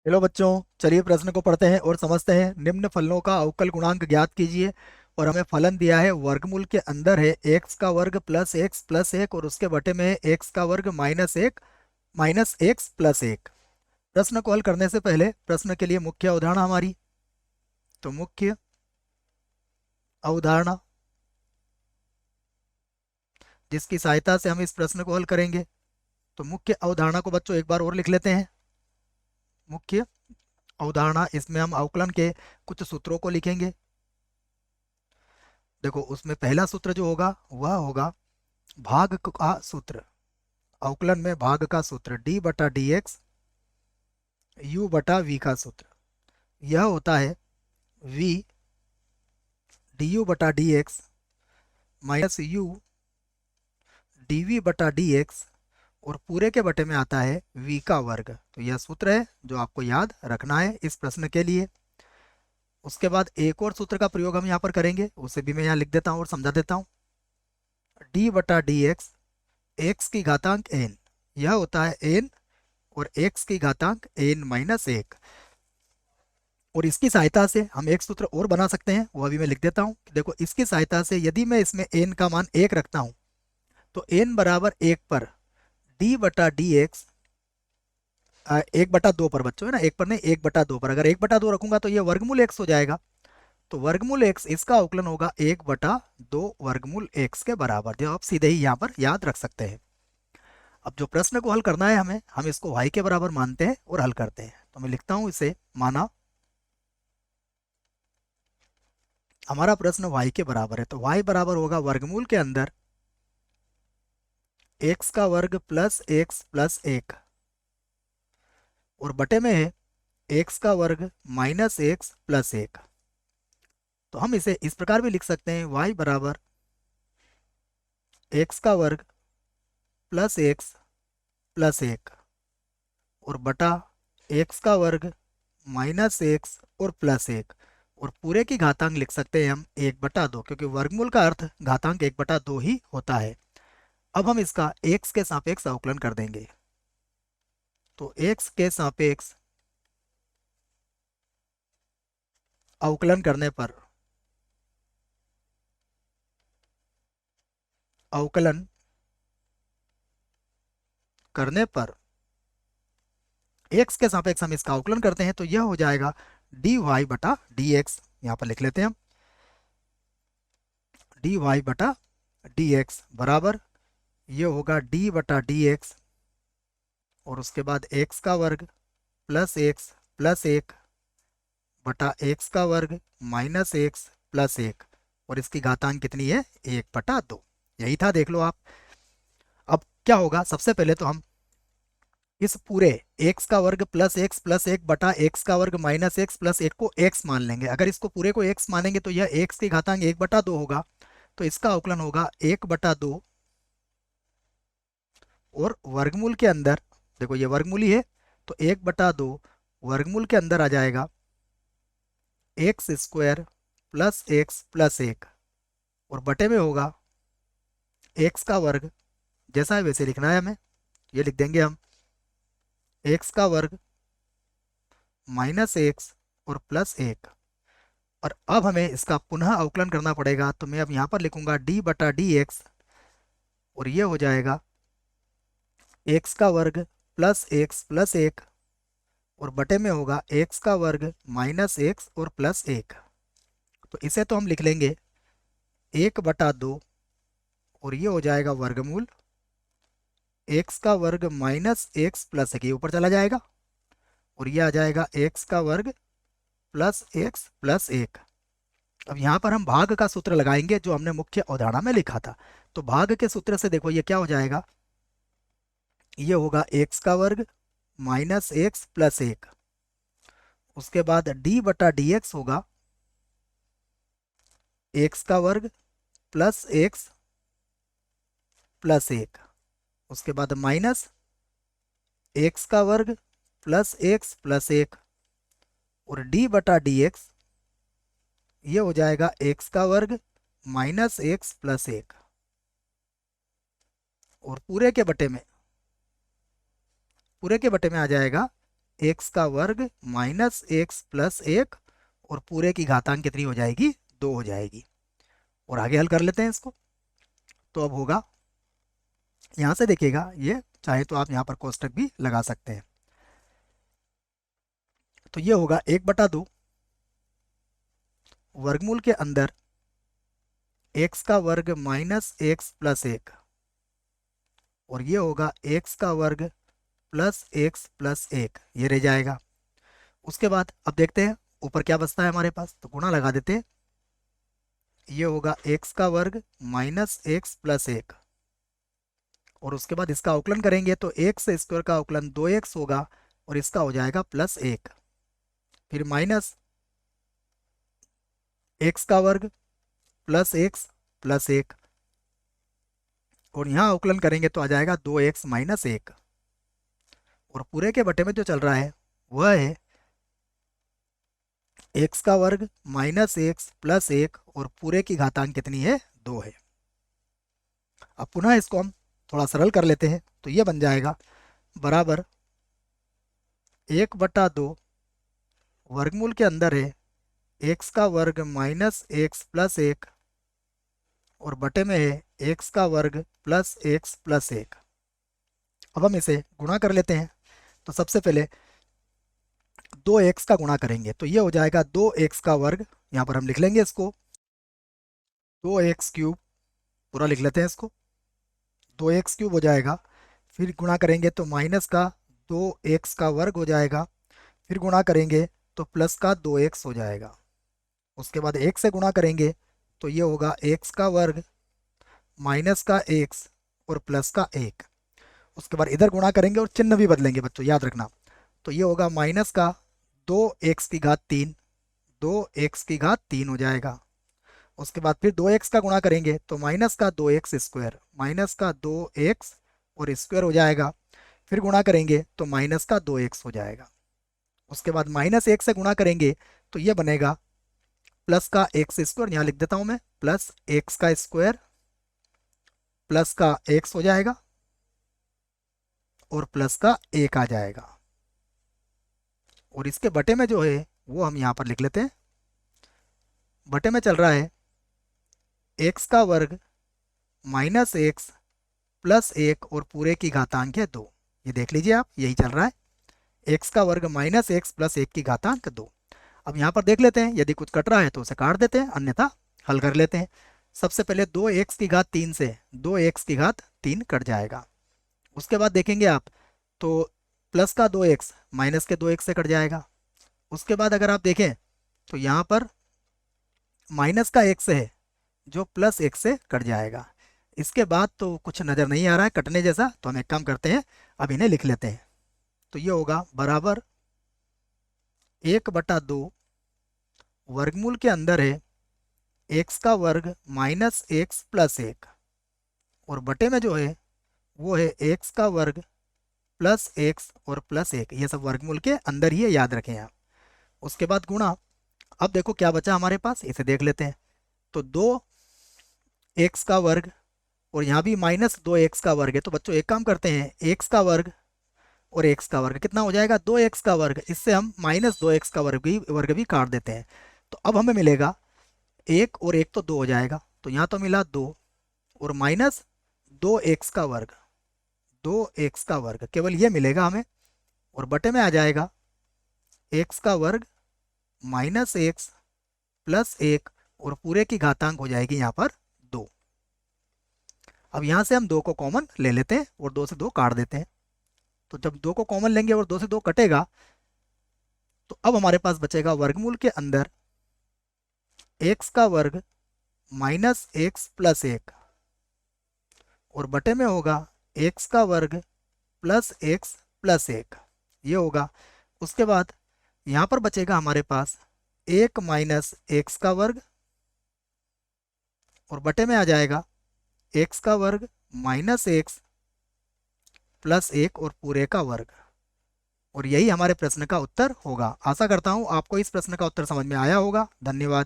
Hello बच्चों, चलिए प्रश्न को पढ़ते हैं और समझते हैं। निम्न फलनों का अवकल गुणांक ज्ञात कीजिए। और हमें फलन दिया है, वर्गमूल के अंदर है एक्स का वर्ग प्लस एक और उसके बटे में है एक्स का वर्ग माइनस एक्स प्लस एक। प्रश्न को हल करने से पहले प्रश्न के लिए मुख्य अवधारणा हमारी, तो मुख्य अवधारणा जिसकी सहायता से हम इस प्रश्न को हल करेंगे। तो मुख्य अवधारणा को बच्चों एक बार और लिख लेते हैं। मुख्य अवधारणा, इसमें हम अवकलन के कुछ सूत्रों को लिखेंगे। देखो, उसमें पहला सूत्र जो होगा वह होगा भाग का सूत्र। अवकलन में भाग का सूत्र डी बटा डी एक्स यू बटा वी का सूत्र यह होता है वी डी यू बटा D X minus U D V बटा डी एक्स और पूरे के बटे में आता है v का वर्ग। तो यह सूत्र है जो आपको याद रखना है इस प्रश्न के लिए। उसके बाद एक और सूत्र का प्रयोग हम यहाँ पर करेंगे, उसे भी मैं यहाँ लिख देता हूँ और समझा देता हूँ। डी बटा डी एक्स एक्स की घातांक एन, यह होता है एन और एक्स की घातांक एन माइनस एक। और इसकी सहायता से हम एक सूत्र और बना सकते हैं, वह भी मैं लिख देता हूँ। देखो, इसकी सहायता से यदि मैं इसमें एन का मान एक रखता हूँ तो एन बराबर एक पर डी बटा डी एक्स, एक बटा दो पर बच्चों, है ना, एक पर नहीं, एक बटा दो पर। अगर एक बटा दो रखूंगा तो ये वर्गमूल एक्स हो जाएगा। तो वर्गमूल एक्स, इसका अवकलन होगा एक बटा दो वर्गमूल एक्स के बराबर, जो आप सीधे ही यहाँ पर याद रख सकते हैं। अब जो प्रश्न को हल करना है हमें, हम इसको y के बराबर मानते हैं और हल करते हैं। तो मैं लिखता हूं इसे, माना हमारा प्रश्न y के बराबर है, तो y बराबर होगा वर्गमूल के अंदर x का वर्ग प्लस एक्स प्लस एक और बटे में है x का वर्ग माइनस एक्स प्लस एक। तो हम इसे इस प्रकार भी लिख सकते हैं, y बराबर एक्स का वर्ग प्लस एक्स प्लस एक और बटा एक्स का वर्ग माइनस एक्स और प्लस एक और पूरे की घातांक लिख सकते हैं हम एक बटा दो, क्योंकि वर्गमूल का अर्थ घातांक एक बटा दो ही होता है। अब हम इसका एक्स के सापेक्ष अवकलन कर देंगे। तो एक्स के सापेक्ष अवकलन करने पर, अवकलन करने पर एक्स के सापेक्ष हम इसका अवकलन करते हैं, तो यह हो जाएगा डी वाई बटा डी एक्स। यहाँ पर लिख लेते हैं हम डी वाई बटा डी एक्स बराबर, ये होगा डी बटा डी एक्स और उसके बाद एक्स का वर्ग प्लस एक बटा एक्स का वर्ग माइनस एक्स प्लस एक और इसकी घातांक कितनी है, एक बटा दो। यही था, देख लो आप। अब क्या होगा, सबसे पहले तो हम इस पूरे एक्स का वर्ग प्लस एक बटा एक्स का वर्ग माइनस एक्स प्लस एक को एक्स मान लेंगे। अगर इसको पूरे को एक्स मानेंगे तो यह एक्स की घातांक एक बटा दो होगा। तो इसका अवकलन होगा एक बटा दो और वर्गमूल के अंदर, देखो ये वर्गमूल ही है, तो एक बटा दो वर्गमूल के अंदर आ जाएगा x square plus x plus एक और बटे में होगा एक्स का वर्ग, जैसा है वैसे लिखना है हमें, ये लिख देंगे हम एक्स का वर्ग माइनस एक्स और प्लस एक। और अब हमें इसका पुनः अवकलन करना पड़ेगा, तो मैं अब यहाँ पर लिखूंगा डी बटा डी एक्स और ये हो जाएगा एक्स का वर्ग प्लस एक और बटे में होगा एक्स का वर्ग माइनस एक्स और प्लस एक। तो इसे तो हम लिख लेंगे एक बटा दो और ये हो जाएगा वर्गमूल एक्स का वर्ग माइनस एक्स प्लस एक, ये ऊपर चला जाएगा और ये आ जाएगा एक्स का वर्ग प्लस एक्स प्लस एक। अब यहाँ पर हम भाग का सूत्र लगाएंगे जो हमने मुख्य अवधारणा में लिखा था। तो भाग के सूत्र से देखो ये क्या हो जाएगा, ये होगा एक्स का वर्ग माइनस एक्स प्लस एक, उसके बाद डी बटा डी एक्स होगा एक्स का वर्ग प्लस एक्स प्लस एक, उसके बाद माइनस एक्स का वर्ग प्लस एक्स प्लस एक और डी बटा डी एक्स, ये हो जाएगा एक्स का वर्ग माइनस एक्स प्लस एक और पूरे के बटे में आ जाएगा एक्स का वर्ग माइनस एक्स प्लस एक और पूरे की घातांक कितनी हो जाएगी, 2 हो जाएगी। और आगे हल कर लेते हैं इसको। तो अब होगा, यहाँ से देखिएगा, ये चाहे तो आप यहाँ पर कोष्टक भी लगा सकते हैं। तो ये होगा 1/2 वर्गमूल के अंदर एक्स का वर्ग माइनस एक्स प्लस एक, और ये होगा एक्स का वर्ग प्लस एक्स प्लस एक, ये रह जाएगा। उसके बाद अब देखते हैं ऊपर क्या बचता है हमारे पास, तो गुणा लगा देते हैं। ये होगा एक्स का वर्ग माइनस एक्स प्लस एक, और उसके बाद इसका अवकलन करेंगे तो एक्स स्क्वायर का अवकलन 2x होगा और इसका हो जाएगा प्लस एक, फिर माइनस एक्स का वर्ग प्लस एक्स प्लस एक, और यहाँ अवकलन करेंगे तो आ जाएगा 2x माइनस एक, और पूरे के बटे में जो चल रहा है वह है एक्स का वर्ग माइनस एक्स प्लस एक, और पूरे की घातांक कितनी है, 2 है। अब पुनः इसको हम थोड़ा सरल कर लेते हैं, तो ये बन जाएगा बराबर 1/2 वर्गमूल के अंदर है एक्स का वर्ग माइनस एक्स प्लस एक, और बटे में है एक्स का वर्ग प्लस एक्स प्लस एक। अब हम इसे गुणा कर लेते हैं। तो सबसे पहले 2x का गुणा करेंगे तो ये हो जाएगा 2x का वर्ग, यहाँ पर हम लिख लेंगे इसको 2x क्यूब, पूरा लिख लेते हैं इसको, 2x क्यूब हो जाएगा। फिर गुणा करेंगे तो माइनस का 2x का वर्ग हो जाएगा, फिर गुणा करेंगे तो प्लस का 2x हो जाएगा। उसके बाद एक से गुणा करेंगे तो ये होगा x का वर्ग माइनस का x और प्लस का एक। उसके बाद इधर गुणा करेंगे और चिन्ह भी बदलेंगे बच्चों, याद रखना। तो ये होगा माइनस का 2x की घात 3, 2x की घात 3 हो जाएगा। उसके बाद फिर 2x का गुणा करेंगे तो माइनस का 2x स्क्वायर, माइनस का 2x और स्क्वायर हो जाएगा। फिर गुणा करेंगे तो माइनस का 2x हो जाएगा। उसके बाद माइनस एक से गुणा करेंगे तो ये बनेगा प्लस का एक्स स्क्वायर, यहाँ लिख देता हूँ मैं, प्लस एक्स का स्क्वायर प्लस का एक्स हो जाएगा और प्लस का एक आ जाएगा। और इसके बटे में जो है वो हम यहाँ पर लिख लेते हैं। बटे में चल रहा है एक्स का वर्ग माइनस एक्स प्लस एक और पूरे की घातांक है 2। ये देख लीजिए आप, यही चल रहा है, एक्स का वर्ग माइनस एक्स प्लस एक की घातांक 2। अब यहाँ पर देख लेते हैं, यदि कुछ कट रहा है तो उसे काट देते हैं, अन्यथा हल कर लेते हैं। सबसे पहले 2x की घात 3 से 2x की घात 3 कट जाएगा। उसके बाद देखेंगे आप तो प्लस का 2x माइनस के 2x से कट जाएगा। उसके बाद अगर आप देखें तो यहाँ पर माइनस का x है जो प्लस x से कट जाएगा। इसके बाद तो कुछ नज़र नहीं आ रहा है कटने जैसा, तो हम एक काम करते हैं, अब इन्हें लिख लेते हैं। तो ये होगा बराबर 1/2 वर्गमूल के अंदर है एक्स का वर्ग माइनस एक्स प्लस एक, और बटे में जो है वो है एक्स का वर्ग प्लस एक्स और प्लस एक। ये सब वर्गमूल के अंदर ही है, याद रखें आप। उसके बाद गुणा। अब देखो क्या बचा हमारे पास, इसे देख लेते हैं। तो 2x का वर्ग और यहाँ भी माइनस 2x का वर्ग है, तो बच्चों एक काम करते हैं, x का वर्ग और x का वर्ग कितना हो जाएगा, 2x का वर्ग, इससे हम माइनस 2x का वर्ग भी काट देते हैं। तो अब हमें मिलेगा 1 और 1 तो 2 हो जाएगा, तो यहाँ तो मिला 2 और माइनस 2x का वर्ग, 2x का वर्ग केवल ये मिलेगा हमें, और बटे में आ जाएगा x का वर्ग माइनस एक्स प्लस एक और पूरे की घातांक हो जाएगी यहाँ पर 2। अब यहाँ से हम 2 को कॉमन ले लेते हैं और 2 से 2 काट देते हैं। तो जब 2 को कॉमन लेंगे और 2 से 2 कटेगा तो अब हमारे पास बचेगा वर्गमूल के अंदर एक्स का वर्ग माइनस एक्स प्लस एक, और बटे में होगा एक्स का वर्ग प्लस एक्स प्लस एक, ये होगा। उसके बाद यहाँ पर बचेगा हमारे पास 1 माइनस एक्स का वर्ग, और बटे में आ जाएगा एक्स का वर्ग माइनस एक्स प्लस एक और पूरे का वर्ग। और यही हमारे प्रश्न का उत्तर होगा। आशा करता हूँ आपको इस प्रश्न का उत्तर समझ में आया होगा। धन्यवाद।